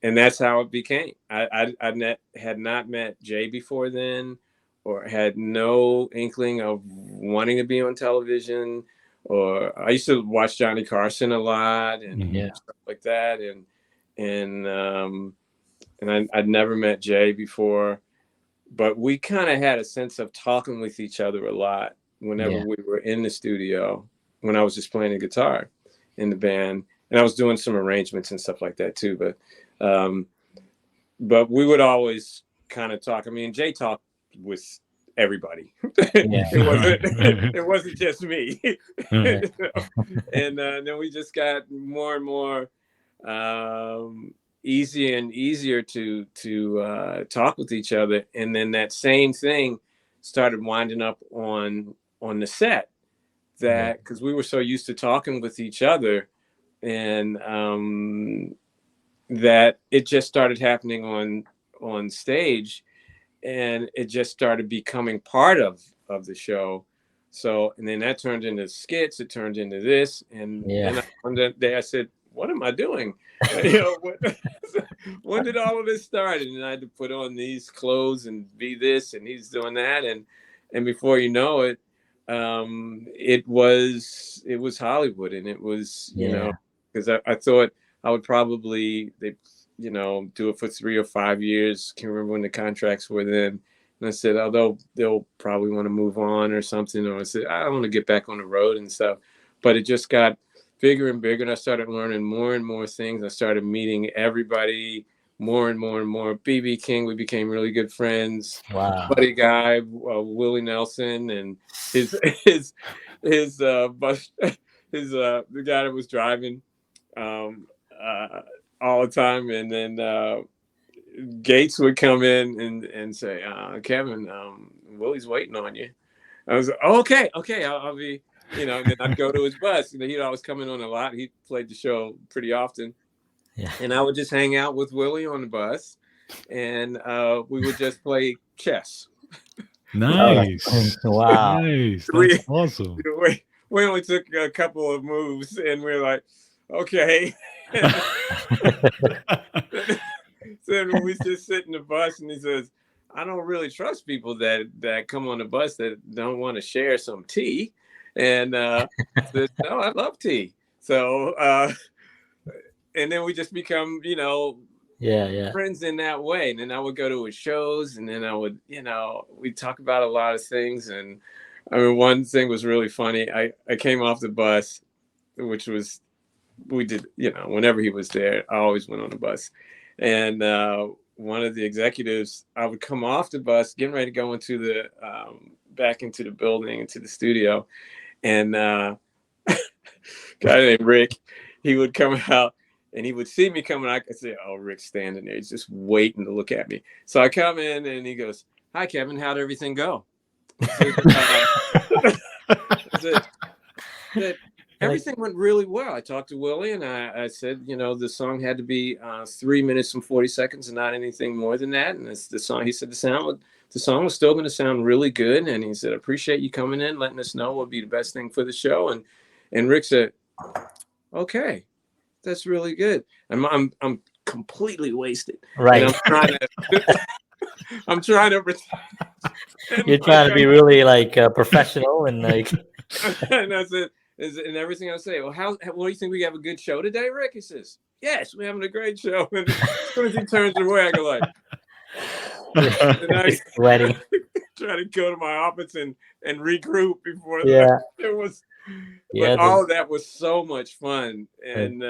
that's how it became. I had not met Jay before then, or had no inkling of wanting to be on television. Or I used to watch Johnny Carson a lot and stuff like that. And I'd never met Jay before, but we kind of had a sense of talking with each other a lot whenever we were in the studio, when I was just playing the guitar in the band. And I was doing some arrangements and stuff like that too. But we would always kind of talk. I mean, Jay talked with everybody. It wasn't just me. And then we just got more and more easier and easier to talk with each other. And then that same thing started winding up on the set, that because we were so used to talking with each other, and that it just started happening on stage, and it just started becoming part of the show. So, and then that turned into skits, it turned into this, and then one day I said, what am I doing? When did all of this start? And I had to put on these clothes and be this, and he's doing that, and before you know it, it was Hollywood. And it was because I thought I would probably do it for 3 or 5 years. Can't remember when the contracts were then. And I said, oh, they'll probably want to move on or something. Or I said, I want to get back on the road and stuff. But it just got bigger and bigger, and I started learning more and more things. I started meeting everybody more and more and more. B.B. King, we became really good friends. Wow. Buddy guy, Willie Nelson, and the guy that was driving all the time. And then Gates would come in and say, Kevin, Willie's waiting on you. I was like, oh, okay, I'll be, and then I'd go to his bus. He'd always come in on a lot. He played the show pretty often. Yeah. And I would just hang out with Willie on the bus, and we would just play chess. Nice. Wow. Nice. That's awesome. We only took a couple of moves, and we were like, okay. So we just sit in the bus, and he says, I don't really trust people that come on the bus that don't want to share some tea. And said, no, I love tea. So and then we just become, Yeah. friends in that way. And then I would go to his shows, and then I would, we talk about a lot of things. And I mean, one thing was really funny. I came off the bus, which was, we did, whenever he was there, I always went on the bus. And one of the executives, I would come off the bus, getting ready to go into the, back into the building, into the studio. And a guy named Rick, he would come out, and he would see me coming. I could say, "Oh, Rick's standing there. He's just waiting to look at me." So I come in, and he goes, "Hi, Kevin. How'd everything go?" I said, everything went really well. I talked to Willie, and I said, the song had to be 3 minutes and 40 seconds and not anything more than that. And it's the song. He said the song was still going to sound really good. And he said, "Appreciate you coming in, letting us know what would be the best thing for the show." And Rick said, "Okay, that's really good." I'm completely wasted. Right. And I'm trying to You're trying to be really like professional and like. And I said, and everything I say, "Well, what do you think, we have a good show today, Rick?" He says, "Yes, we're having a great show." And as soon as he turns away, I go like, and I sweating. try to go to my office and regroup before it was. Yeah, but all of that was so much fun, and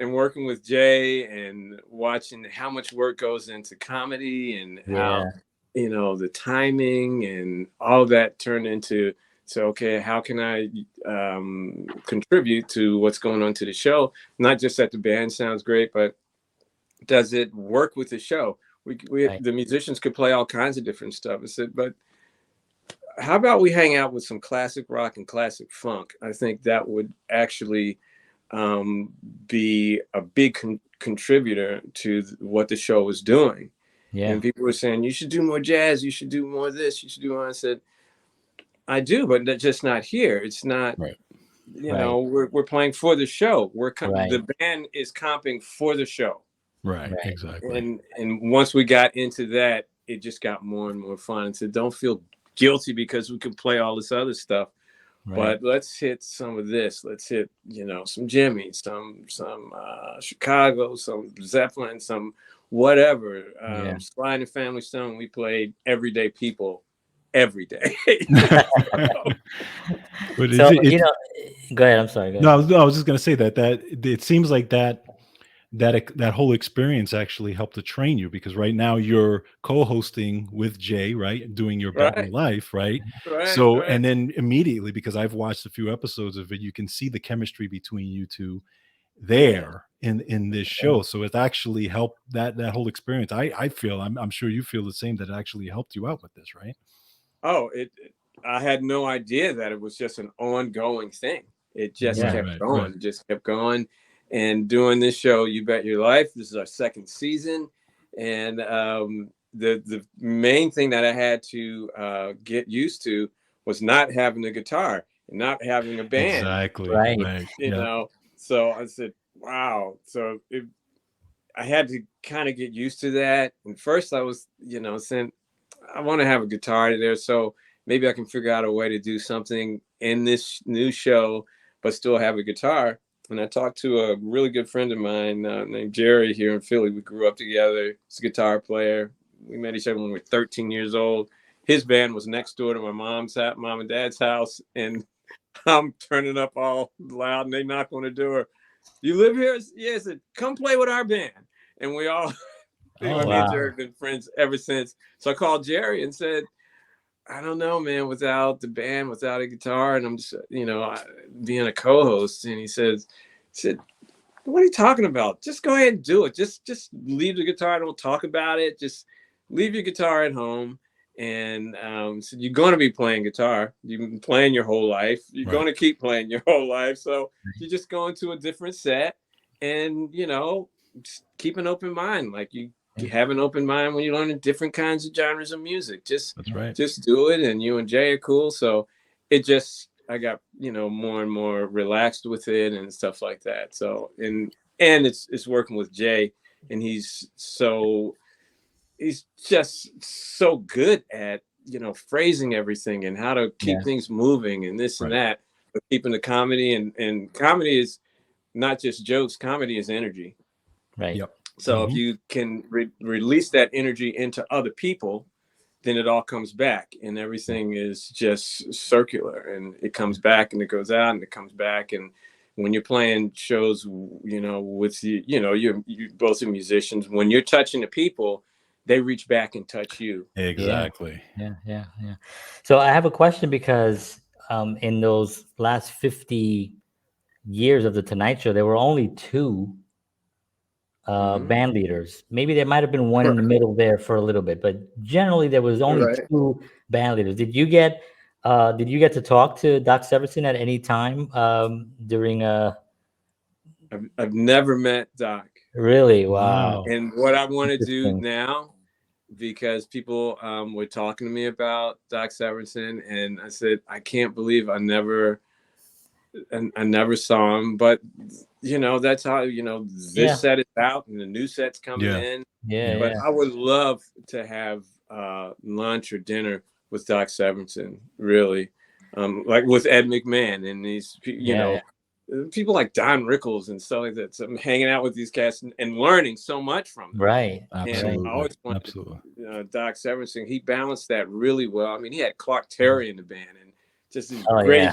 working with Jay and watching how much work goes into comedy, and how the timing and all of that turned into, so okay, how can I contribute to what's going on to the show? Not just that the band sounds great, but does it work with the show? The musicians could play all kinds of different stuff. I said, but how about we hang out with some classic rock and classic funk? I think that would actually be a big contributor to what the show was doing. Yeah. And people were saying, "You should do more jazz. You should do more of this. You should do more." I said, "I do, but just not here. It's not, we're playing for the show. The band is comping for the show." Right. Exactly. And once we got into that, it just got more and more fun. And said, "Don't feel guilty because we can play all this other stuff, but let's hit some of this. Let's hit, some Jimmy, some Chicago, some Zeppelin, some whatever. Sly and the Family Stone. We played Everyday People every day." But So go ahead. I'm sorry. Go ahead. No, I was just going to say that it seems like that whole experience actually helped to train you, because right now you're co-hosting with Jay, right? Doing your Berklee Life, right? So, and then immediately, because I've watched a few episodes of it, you can see the chemistry between you two there in this show. So it actually helped that whole experience. I feel, I'm sure you feel the same, that it actually helped you out with this, right? Oh, I had no idea that it was just an ongoing thing. It just kept going. It just kept going. And doing this show, You Bet Your Life, this is our second season. And the main thing that I had to get used to was not having a guitar and not having a band. Exactly. So I said, wow. So I had to kind of get used to that. And first I was, saying, I want to have a guitar there, so maybe I can figure out a way to do something in this new show, but still have a guitar. And I talked to a really good friend of mine named Jerry here in Philly. We grew up together. He's a guitar player. We met each other when we were 13 years old. His band was next door to my mom and dad's house. And I'm turning up all loud, and they knock on the door. "You live here?" "Yeah." I said, "Come play with our band." And we all, me and Jerry have been friends ever since. So I called Jerry and said, "I don't know, man, without the band, without a guitar, and I'm just, being a co-host." And he said, "What are you talking about? Just go ahead and do it. Just leave the guitar. Don't talk about it. Just leave your guitar at home." And so you're going to be playing guitar. You've been playing your whole life. You're going to keep playing your whole life. So you just go into a different set, and just keep an open mind. Like you have an open mind when you learn different kinds of genres of music. Just do it. And you and Jay are cool. So I got, more and more relaxed with it and stuff like that. So, and it's working with Jay, and he's so he's just so good at, phrasing everything and how to keep things moving and this and that, but keeping the comedy, and comedy is not just jokes. Comedy is energy. Right. Yep. So if you can release that energy into other people, then it all comes back, and everything is just circular, and it comes back and it goes out and it comes back. And when you're playing shows, with you both are musicians. When you're touching the people, they reach back and touch you. Exactly. Yeah. So I have a question, because in those last 50 years of the Tonight Show, there were only two band leaders. Maybe there might have been one in the middle there for a little bit, but generally there was only two band leaders. Did you get to talk to Doc Severinsen at any time during I've never met Doc. Really? Wow. And what I want to do now, because people were talking to me about Doc Severinsen, and I said, I can't believe I never saw him. But that's how this set is out and the new set's coming in. But I would love to have lunch or dinner with Doc Severinsen, really, like with Ed McMahon and these people like Don Rickles and stuff like that. So I'm hanging out with these cats and learning so much from them. Right. Absolutely. And I always wanted Doc Severinsen. He balanced that really well. I mean, he had Clark Terry in the band and just these great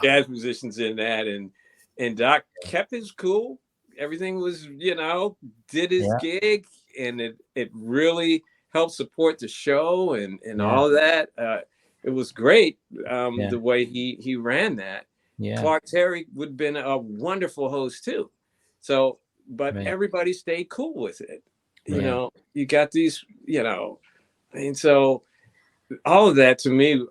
jazz musicians in that. And Doc kept his cool. Everything was, did his gig, and it really helped support the show and all of that. It was great the way he ran that. Clark Terry would have been a wonderful host too. So, but everybody stayed cool with it. You got these, and so all of that to me,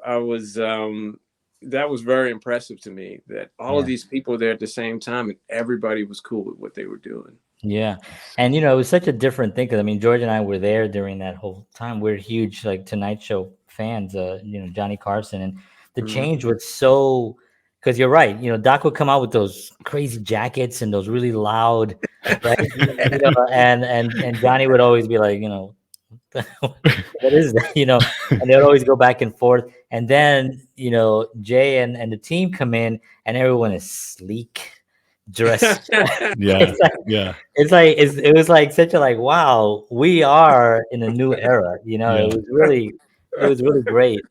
that was very impressive to me, that all of these people were there at the same time and everybody was cool with what they were doing. Yeah. And, it was such a different thing. 'Cause I mean, George and I were there during that whole time. We're huge, like, Tonight Show fans, Johnny Carson, and the change was so, because you're right. Doc would come out with those crazy jackets and those really loud, right? And Johnny would always be like, what is that? And they would always go back and forth. And then, Jay and the team come in and everyone is sleek, dressed. It was like such a, like, wow, we are in a new era. It was really great.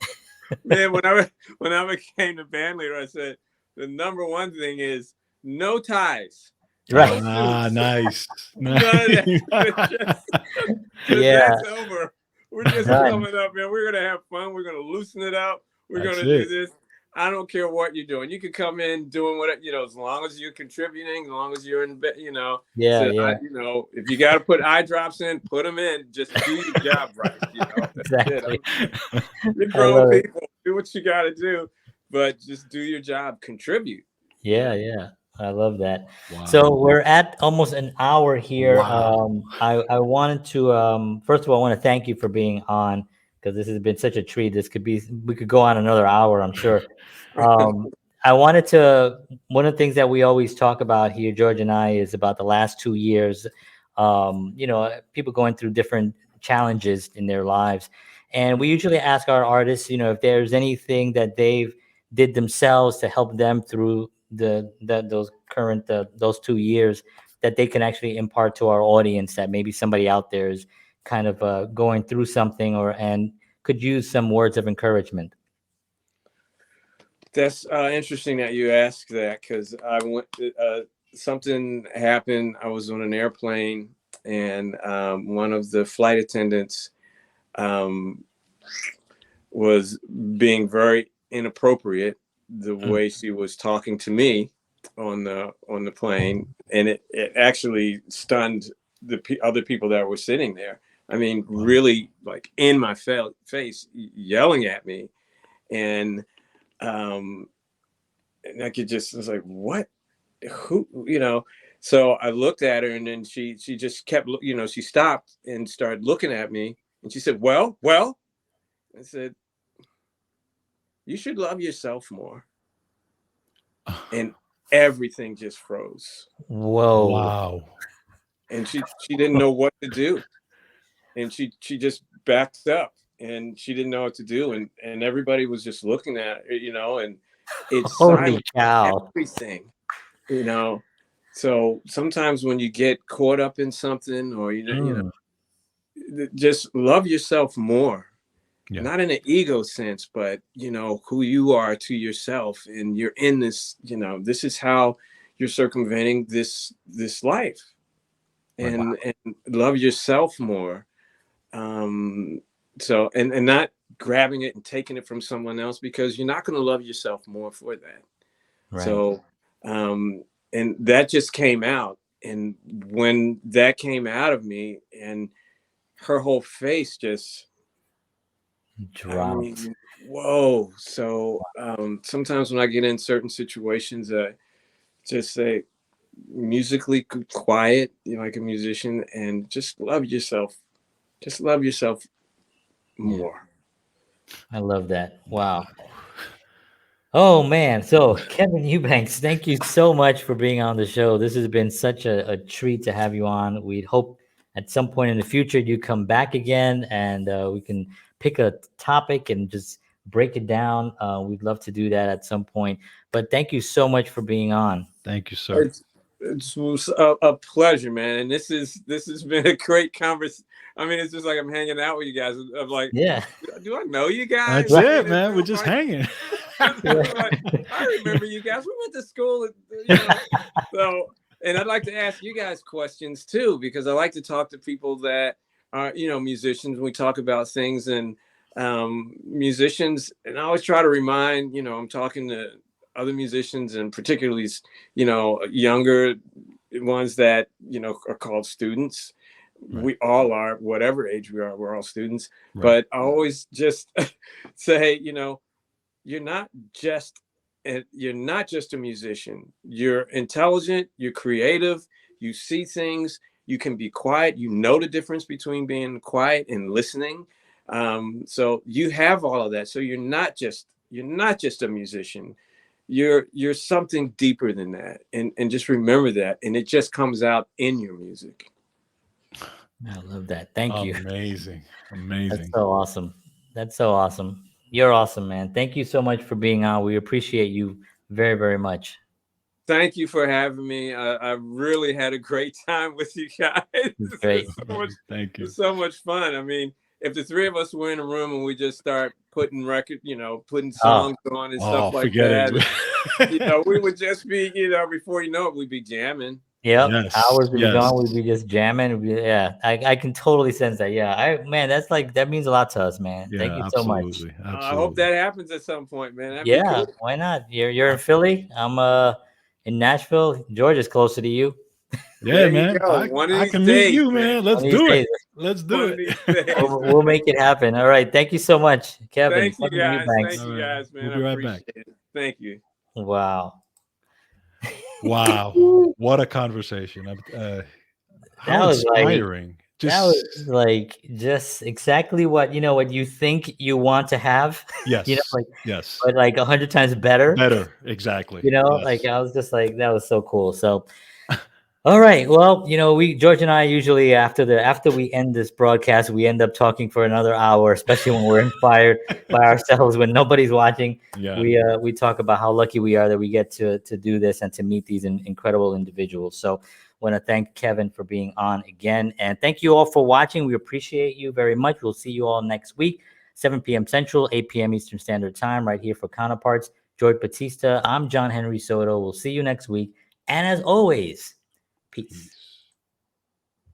Man, when I became the band leader, I said the number one thing is no ties. Right. Nice. That's over. We're just coming up, man. We're gonna have fun. We're gonna loosen it up. We're gonna do this. I don't care what you're doing. You can come in doing what as long as you're contributing, as long as you're in bed, if you got to put eye drops in, put them in. Just do your job right. Exactly. You're grown people. Do what you got to do, but just do your job. Contribute. Yeah. I love that. Wow. So we're at almost an hour here. Wow. I wanted to first of all, I want to thank you for being on, because this has been such a treat. We could go on another hour, I'm sure. I wanted to, one of the things that we always talk about here, George and I, is about the last 2 years. People going through different challenges in their lives, and we usually ask our artists, if there's anything that they've did themselves to help them through those 2 years, that they can actually impart to our audience, that maybe somebody out there is kind of going through something and could use some words of encouragement. That's interesting that you asked that, because I went something happened. I was on an airplane, and one of the flight attendants was being very inappropriate the way she was talking to me on the plane, and it actually stunned the other people that were sitting there. I mean, really, like, in my face, yelling at me, and I was like, what? Who? So I looked at her, and then she just kept, she stopped and started looking at me, and she said, well, I said, you should love yourself more. And everything just froze. Whoa. Wow. And she didn't know what to do. and she just backed up, and she didn't know what to do, and everybody was just looking at her, and it's Holy silent cow. everything, So sometimes when you get caught up in something, or just love yourself more. Yeah. Not in an ego sense, but who you are to yourself, and you're in this, this is how you're circumventing this life, and love yourself more. So and not grabbing it and taking it from someone else, because you're not going to love yourself more for that. Right. So and that just came out, and when that came out of me, and her whole face just dropped. Whoa. So sometimes when I get in certain situations, I just say, musically quiet, like a musician, and just love yourself. Just love yourself more. I love that. Wow. Oh man. So Kevin Eubanks, thank you so much for being on the show. This has been such a treat to have you on. We'd hope at some point in the future you come back again, and we can pick a topic and just break it down. We'd love to do that at some point. But thank you so much for being on. Thank you, sir. It's a pleasure, man. And this has been a great conversation. I mean, it's just like I'm hanging out with you guys. I'm like, yeah, do I know you guys? That's it, man. We're just hanging. I remember you guys. We went to school, so. And I'd like to ask you guys questions too, because I like to talk to people that are, musicians. We talk about things, and musicians, and I always try to remind, I'm talking to other musicians, and particularly, younger ones that, are called students. Right. We all are, whatever age we are, we're all students. Right. But I always just say, you're not just a musician. You're intelligent, you're creative, you see things, you can be quiet, the difference between being quiet and listening. So you have all of that. So you're not just a musician. You're something deeper than that. And just remember that. And it just comes out in your music. I love that. Thank you. Amazing. That's so awesome. You're awesome, man. Thank you so much for being on. We appreciate you very, very much. Thank you for having me. I really had a great time with you guys. Great. Thank you. It's so much fun. I mean, if the three of us were in a room and we just start putting putting songs on and stuff like that, we would just be, before you know it, we'd be jamming. Yep. Yes. Hours would be gone. We'd be just jamming. I can totally sense that. Yeah. That means a lot to us, man. Yeah, thank you so much. Absolutely. I hope that happens at some point, man. That'd be cool. Why not? You're in Philly. I'm in Nashville. Georgia's closer to you. Yeah, man. I can meet you, man. Let's do it. Let's do it. We'll make it happen. All right. Thank you so much, Kevin. Thank you, guys. Thank you, guys, man. We'll be right back. Thank you. Wow. Wow. What a conversation. How inspiring. That was just exactly what you think you want to have. Yes. Yes. But 100 times better. Better. Exactly. Yes. I was just that was so cool. So all right. Well, George and I usually after we end this broadcast, we end up talking for another hour, especially when we're inspired by ourselves, when nobody's watching. Yeah. We talk about how lucky we are that we get to do this and to meet these incredible individuals. So I want to thank Kevin for being on again. And thank you all for watching. We appreciate you very much. We'll see you all next week, 7 p.m. Central, 8 p.m. Eastern Standard Time, right here for Counterparts. George Batista. I'm John Henry Soto. We'll see you next week. And as always, peace.